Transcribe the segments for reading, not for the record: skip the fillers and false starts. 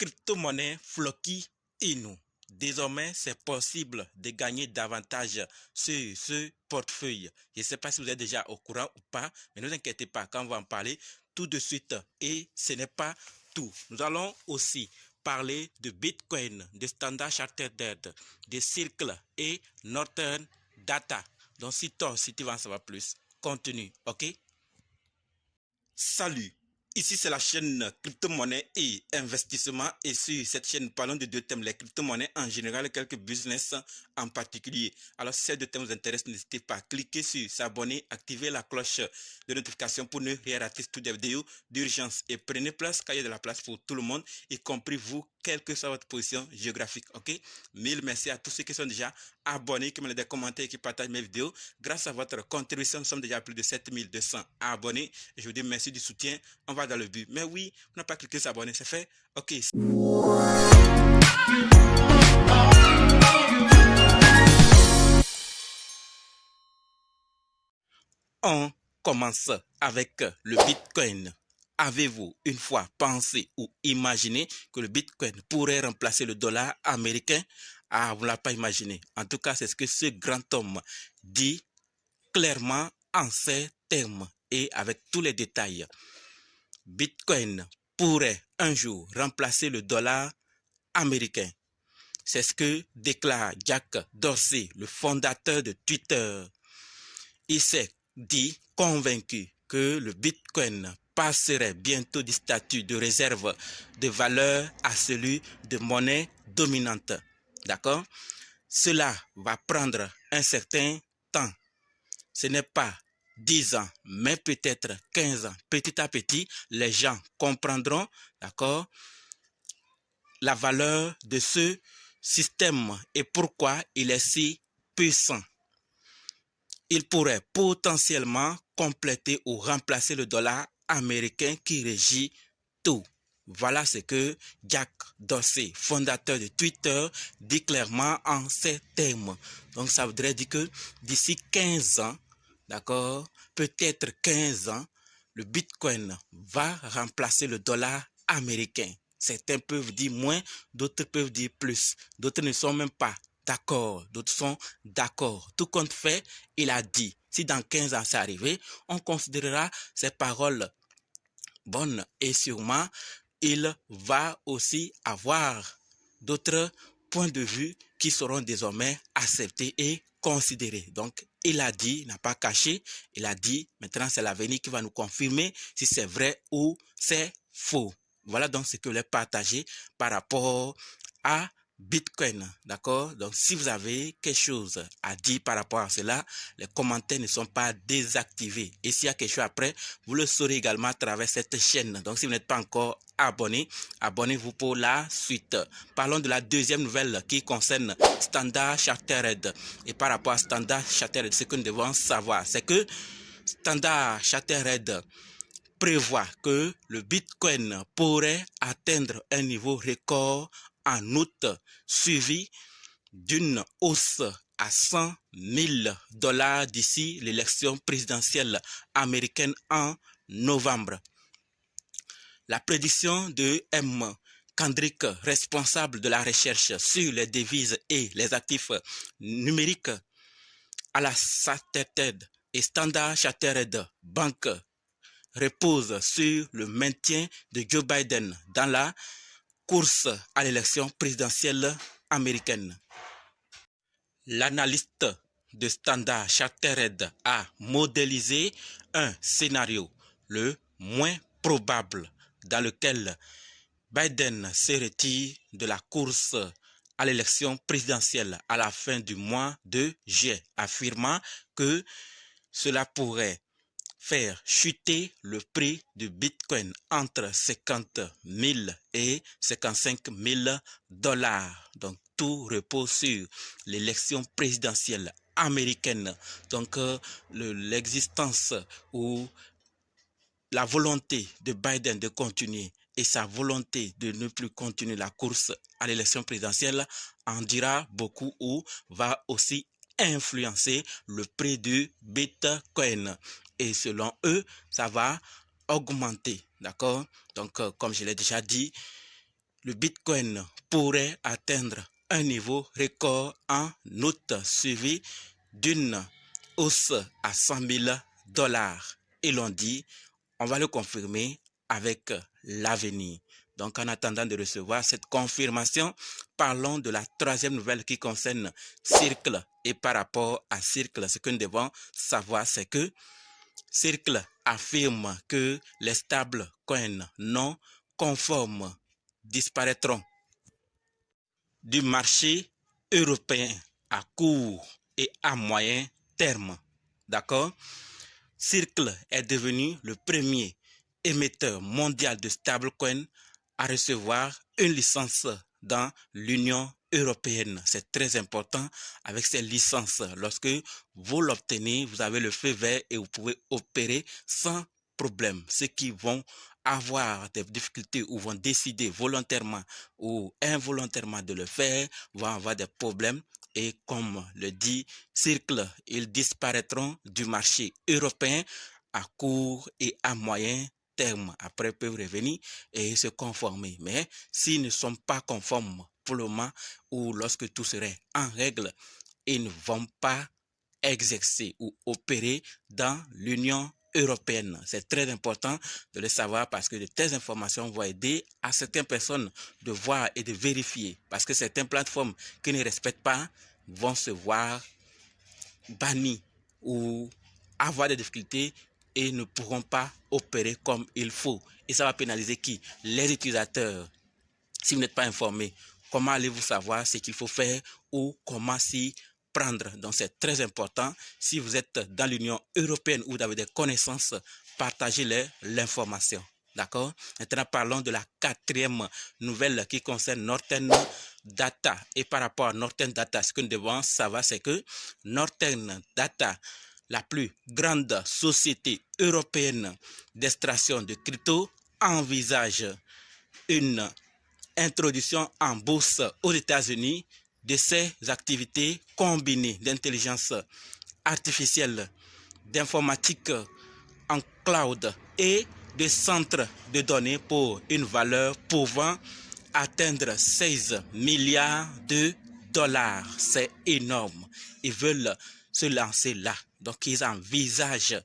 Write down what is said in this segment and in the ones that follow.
crypto-monnaie Floki Inu. Désormais, c'est possible de gagner davantage sur ce portefeuille. Je ne sais pas si vous êtes déjà au courant ou pas, mais ne vous inquiétez pas, quand on va en parler tout de suite. Et ce n'est pas tout. Nous allons aussi parler de Bitcoin, de Standard Chartered, de Circle et Northern Data. Donc si tu veux en savoir plus, continue, ok? Salut, ici c'est la chaîne crypto-monnaie et investissement, et sur cette chaîne nous parlons de deux thèmes, les crypto-monnaies en général et quelques business en particulier. Alors si ces deux thèmes vous intéressent, n'hésitez pas à cliquer sur s'abonner, activer la cloche de notification pour ne rien rater toutes les vidéos d'urgence, et prenez place car il y a de la place pour tout le monde, y compris vous, quelle que soit votre position géographique, ok? Mille merci à tous ceux qui sont déjà abonnés, qui me des commentaires et qui partagent mes vidéos. Grâce à votre contribution, nous sommes déjà à plus de 7200 abonnés. Je vous dis merci du soutien. On va dans le but. Mais oui, on n'a pas cliqué sur s'abonner, c'est fait. Ok. On commence avec le Bitcoin. Avez-vous une fois pensé ou imaginé que le Bitcoin pourrait remplacer le dollar américain? Ah, vous ne l'avez pas imaginé. En tout cas, c'est ce que ce grand homme dit clairement en ces termes et avec tous les détails. Bitcoin pourrait un jour remplacer le dollar américain. C'est ce que déclare Jack Dorsey, le fondateur de Twitter. Il s'est dit convaincu que le Bitcoin passerait bientôt du statut de réserve de valeur à celui de monnaie dominante. D'accord? Cela va prendre un certain temps. Ce n'est pas 10 ans, mais peut-être 15 ans. Petit à petit, les gens comprendront, d'accord, la valeur de ce système et pourquoi il est si puissant. Il pourrait potentiellement compléter ou remplacer le dollar américain qui régit tout. Voilà ce que Jack Dorsey, fondateur de Twitter, dit clairement en ces termes. Donc ça voudrait dire que d'ici 15 ans, d'accord, peut-être 15 ans, le Bitcoin va remplacer le dollar américain. Certains peuvent dire moins, d'autres peuvent dire plus. D'autres ne sont même pas d'accord, d'autres sont d'accord. Tout compte fait, il a dit, si dans 15 ans c'est arrivé, on considérera ces paroles bonnes et sûrement, il va aussi avoir d'autres points de vue qui seront désormais acceptés et considérés. Donc, il a dit, il n'a pas caché, il a dit, maintenant c'est l'avenir qui va nous confirmer si c'est vrai ou c'est faux. Voilà donc ce que je voulais partager par rapport à Bitcoin, d'accord? Donc, si vous avez quelque chose à dire par rapport à cela, les commentaires ne sont pas désactivés. Et s'il y a quelque chose après, vous le saurez également à travers cette chaîne. Donc, si vous n'êtes pas encore abonné, abonnez-vous pour la suite. Parlons de la deuxième nouvelle qui concerne Standard Chartered. Et par rapport à Standard Chartered, ce que nous devons savoir, c'est que Standard Chartered prévoit que le Bitcoin pourrait atteindre un niveau record en août, suivi d'une hausse à 100 000 $ d'ici l'élection présidentielle américaine en novembre. La prédiction de M. Kendrick, responsable de la recherche sur les devises et les actifs numériques à la Chartered et Standard Chartered Bank, repose sur le maintien de Joe Biden dans la course à l'élection présidentielle américaine. L'analyste de Standard Chartered a modélisé un scénario le moins probable dans lequel Biden se retire de la course à l'élection présidentielle à la fin du mois de juillet, affirmant que cela pourrait faire chuter le prix du Bitcoin entre 50 000 et 55 000 $. Donc, tout repose sur l'élection présidentielle américaine. Donc, l'existence ou la volonté de Biden de continuer et sa volonté de ne plus continuer la course à l'élection présidentielle en dira beaucoup ou va aussi influencer le prix du Bitcoin. Et selon eux, ça va augmenter, d'accord? Donc, comme je l'ai déjà dit, le Bitcoin pourrait atteindre un niveau record en août suivi d'une hausse à 100 000 dollars. Et l'on dit, on va le confirmer avec l'avenir. Donc, en attendant de recevoir cette confirmation, parlons de la troisième nouvelle qui concerne Circle. Et par rapport à Circle, ce que nous devons savoir, c'est que Circle affirme que les stablecoins non conformes disparaîtront du marché européen à court et à moyen terme. D'accord? Circle est devenu le premier émetteur mondial de stablecoins à recevoir une licence dans l'Union européenne. C'est très important avec ces licences. Lorsque vous l'obtenez, vous avez le feu vert et vous pouvez opérer sans problème. Ceux qui vont avoir des difficultés ou vont décider volontairement ou involontairement de le faire vont avoir des problèmes. Et comme le dit Circle, ils disparaîtront du marché européen à court et à moyen terme. Après, ils peuvent revenir et se conformer. Mais s'ils ne sont pas conformes pour le moment ou lorsque tout serait en règle, ils ne vont pas exercer ou opérer dans l'Union européenne. C'est très important de le savoir parce que de telles informations vont aider à certaines personnes de voir et de vérifier. Parce que certaines plateformes qui ne respectent pas vont se voir bannies ou avoir des difficultés et ne pourront pas opérer comme il faut. Et ça va pénaliser qui? Les utilisateurs. Si vous n'êtes pas informé, comment allez-vous savoir ce qu'il faut faire ou comment s'y prendre? Donc c'est très important. Si vous êtes dans l'Union européenne ou vous avez des connaissances, partagez l'information. D'accord? Maintenant, parlons de la quatrième nouvelle qui concerne Northern Data. Et par rapport à Northern Data, ce que nous devons savoir, c'est que Northern Data, la plus grande société européenne d'extraction de crypto, envisage une introduction en bourse aux États-Unis de ces activités combinées d'intelligence artificielle, d'informatique en cloud et de centres de données pour une valeur pouvant atteindre 16 milliards de dollars. C'est énorme. Ils veulent se lancer là. Donc, ils envisagent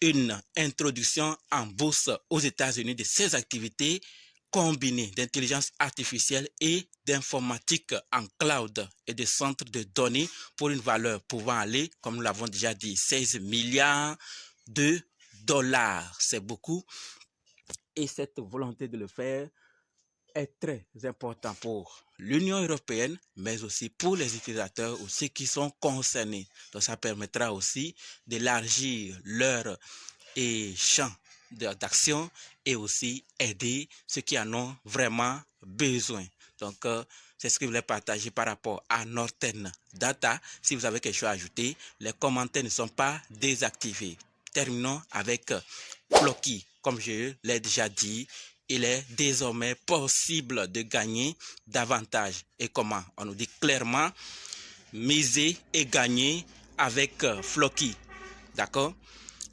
une introduction en bourse aux États-Unis de ces activités combinées d'intelligence artificielle et d'informatique en cloud et de centres de données pour une valeur pouvant aller, comme nous l'avons déjà dit, 16 milliards de dollars. C'est beaucoup. Et cette volonté de le faire est très important pour l'Union européenne, mais aussi pour les utilisateurs ou ceux qui sont concernés. Donc, ça permettra aussi d'élargir leur champ d'action et aussi aider ceux qui en ont vraiment besoin. Donc, c'est ce que je voulais partager par rapport à Northern Data. Si vous avez quelque chose à ajouter, les commentaires ne sont pas désactivés. Terminons avec Floki. Comme je l'ai déjà dit, il est désormais possible de gagner davantage. Et comment? On nous dit clairement, miser et gagner avec Floki. D'accord?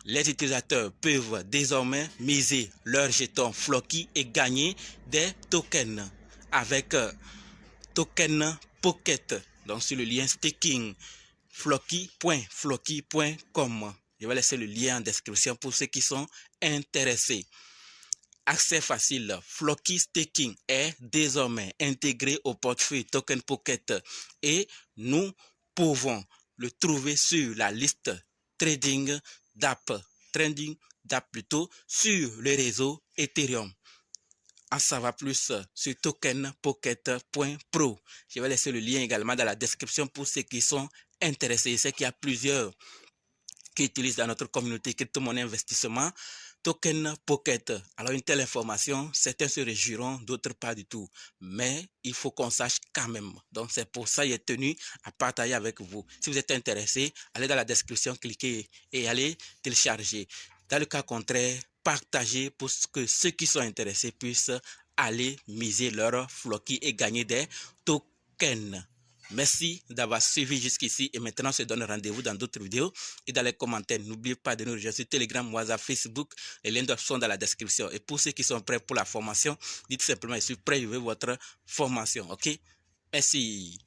Les utilisateurs peuvent désormais miser leurs jetons Floki et gagner des tokens avec Token Pocket. Donc sur le lien staking floki.floki.com. Je vais laisser le lien en description pour ceux qui sont intéressés. Accès facile, Floki Staking est désormais intégré au portefeuille Token Pocket et nous pouvons le trouver sur la liste trading d'app plutôt sur le réseau Ethereum. En savoir plus sur tokenpocket.pro. Je vais laisser le lien également dans la description pour ceux qui sont intéressés. Je sais qu'il y a plusieurs qui utilisent dans notre communauté crypto-monnaie investissement Token Pocket. Alors une telle information, certains se réjouiront, d'autres pas du tout. Mais il faut qu'on sache quand même. Donc c'est pour ça qu'il est tenu à partager avec vous. Si vous êtes intéressé, allez dans la description, cliquez et allez télécharger. Dans le cas contraire, partagez pour que ceux qui sont intéressés puissent aller miser leur Floki et gagner des tokens. Merci d'avoir suivi jusqu'ici et maintenant on se donne rendez-vous dans d'autres vidéos et dans les commentaires. N'oubliez pas de nous rejoindre sur Telegram, WhatsApp, Facebook. Les liens sont dans la description. Et pour ceux qui sont prêts pour la formation, dites simplement je suis prêt, je veux votre formation. Ok? Merci.